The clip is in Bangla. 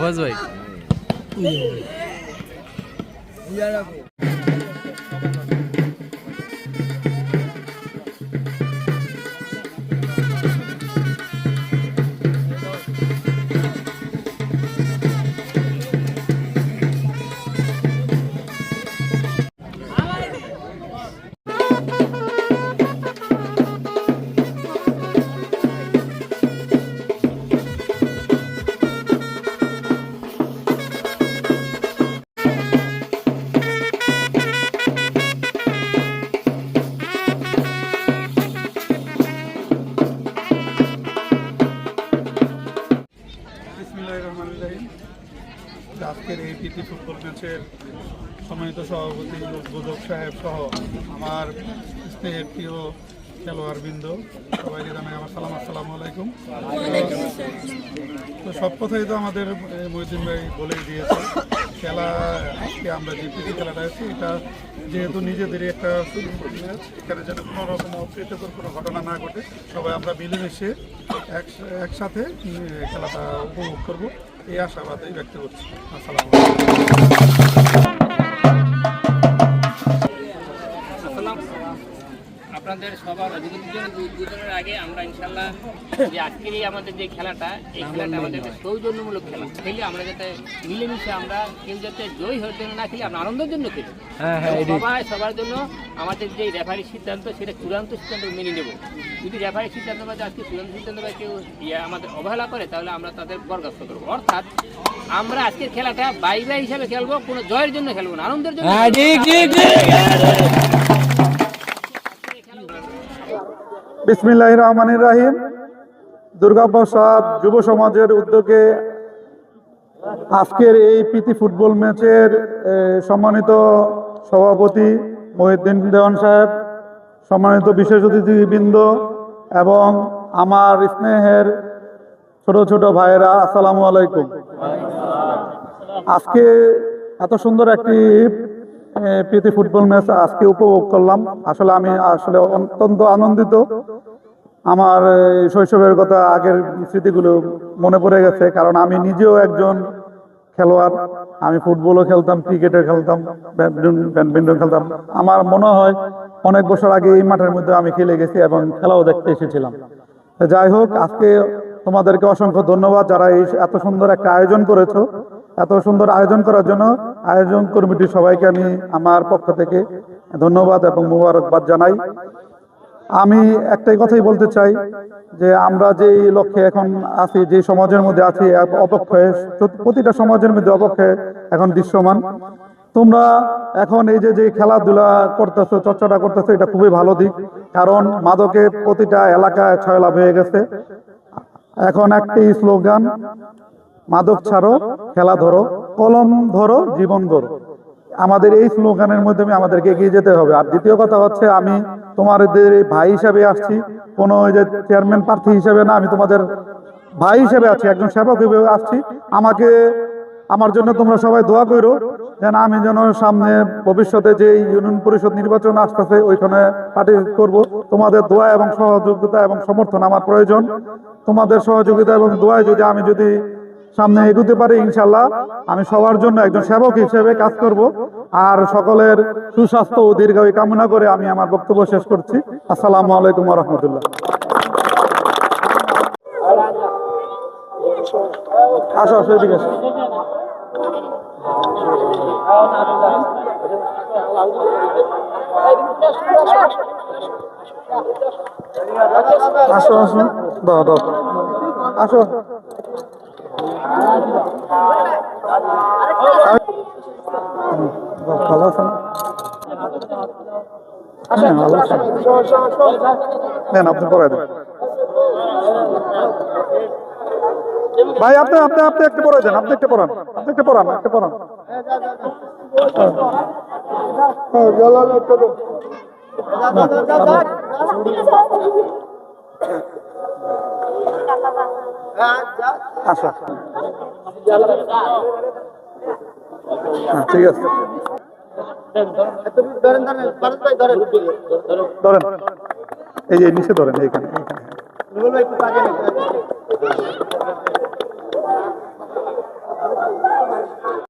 ফজ ভাই আজকের এই প্রীতি ফুটবল ম্যাচের সম্মানিত সভাপতি উদ্বোধক সাহেব সহ আমার স্নেহের প্রিয় খেলোয়াড়বৃন্দ সবাইকে জানাই আমার সালাম, আসসালামু আলাইকুম। তো সব কথাই তো আমাদের মহিউদ্দিন ভাই বলেই দিয়েছে। খেলা আজকে আমরা যে প্রীতি খেলাটা আছি এটা যেহেতু নিজেদেরই একটা ম্যাচ, এখানে যেন কোনো রকম অপ্রীতিকর কোনো ঘটনা না ঘটে, সবাই আমরা মিলেমিশে একসাথে খেলাটা উপভোগ করবো এই আশাবাদই ব্যক্ত করছি। আসসালামু আপনাদের সবার দুজনের আগে আমরা ইনশাল্লাহ যে আজকের আমাদের যে খেলাটা, এই খেলাটা আমাদের সৌজন্যমূলক খেলা খেলে আমরা যাতে মিলেমিশে আমরা কেউ যাতে জয়ী হওয়ার জন্য না খেলে আমরা আনন্দের জন্য খেলি। সবার জন্য আমাদের যে রেফারির সিদ্ধান্ত সেটা চূড়ান্ত সিদ্ধান্ত মেনে নেব। যদি রেফারির সিদ্ধান্ত বা আজকে চূড়ান্ত সিদ্ধান্ত বা কেউ আমাদের অবহেলা করে তাহলে আমরা তাদের বরখাস্ত করবো। অর্থাৎ আমরা আজকের খেলাটা বাই বাই হিসাবে খেলবো, কোনো জয়ের জন্য খেলবো না, আনন্দের জন্য। বিসমিল্লাহির রহমানির রহিম। দুর্গাপ্রসাদ যুব সমাজের উদ্যোগে আজকের এই প্রীতি ফুটবল ম্যাচের সম্মানিত সভাপতি মহিউদ্দিন দেওয়ান সাহেব, সম্মানিত বিশেষ অতিথিবৃন্দ এবং আমার স্নেহের ছোট ছোট ভাইয়েরা, আসসালামু আলাইকুম। আজকে এত সুন্দর একটি প্রীতি ফুটবল ম্যাচ আজকে উপভোগ করলাম। আসলে আমি অত্যন্ত আনন্দিত। আমার শৈশবের কথা, আগের স্মৃতিগুলো মনে পড়ে গেছে, কারণ আমি নিজেও একজন খেলোয়াড়। আমি ফুটবলও খেলতাম, ক্রিকেটও খেলতাম, ব্যাডমিন্টন খেলতাম। আমার মনে হয় অনেক বছর আগে এই মাঠের মধ্যে আমি খেলে গেছি এবং খেলাও দেখতে এসেছিলাম। যাই হোক, আজকে তোমাদেরকে অসংখ্য ধন্যবাদ যারা এই এত সুন্দর একটা আয়োজন করেছো। এত সুন্দর আয়োজন করার জন্য আয়োজন কমিটির সবাইকে আমি আমার পক্ষ থেকে ধন্যবাদ এবং মোবারকবাদ জানাই। আমি একটাই কথাই বলতে চাই যে আমরা যেই লক্ষ্যে এখন আছি, যে সমাজের মধ্যে আছি, অপক্ষে প্রতিটা সমাজের মধ্যে অপক্ষে এখন দৃশ্যমান। তোমরা এখন এই যে খেলাধুলা করতেছো, চর্চাটা করতেছো, এটা খুবই ভালো দিক। কারণ মাদকে প্রতিটা এলাকায় ছয়লাভ হয়ে গেছে। এখন একটি স্লোগান, মাদক ছাড়ো, খেলা ধরো, কলম ধরো, জীবন গড়ো। আমাদের এই স্লোগানের মাধ্যমে আমাদেরকে এগিয়ে যেতে হবে। আর দ্বিতীয় কথা হচ্ছে, আমি তোমাদের ভাই হিসাবে আসছি, কোনো ওই যে চেয়ারম্যান প্রার্থী হিসেবে না, আমি তোমাদের ভাই হিসেবে আছি, একজন সেবক হিসেবে আসছি। আমার জন্য তোমরা সবাই দোয়া করো যেন আমি যেন সামনে ভবিষ্যতে যে ইউনিয়ন পরিষদ নির্বাচন আসতেছে ওইখানে পার্টিসিপেট করব। তোমাদের দোয়া এবং সহযোগিতা এবং সমর্থন আমার প্রয়োজন। তোমাদের সহযোগিতা এবং দোয়ায় যদি সামনে এগোতে পারি, ইনশাল্লাহ আমি সবার জন্য একজন সেবক হিসেবে কাজ করব। আর সকলের সুস্বাস্থ্য ও দীর্ঘায়ু কামনা করে আমি আমার বক্তব্য শেষ করছি। আসসালামু আলাইকুম ওয়া রাহমাতুল্লাহ। আসো আসো, এদিকে আসো। আসো আসো, দাও দাও, আসো। ভালো আছেন? হ্যাঁ, ভালো আছেন। নেন, আপনি পড়াই দেন ভাই। আপনি একটু পড়াই দেন, আপনি একটু পড়ান। আচ্ছা, ঠিক আছে, ধরেন। এই যে নিচে ধরেন, এইখানে।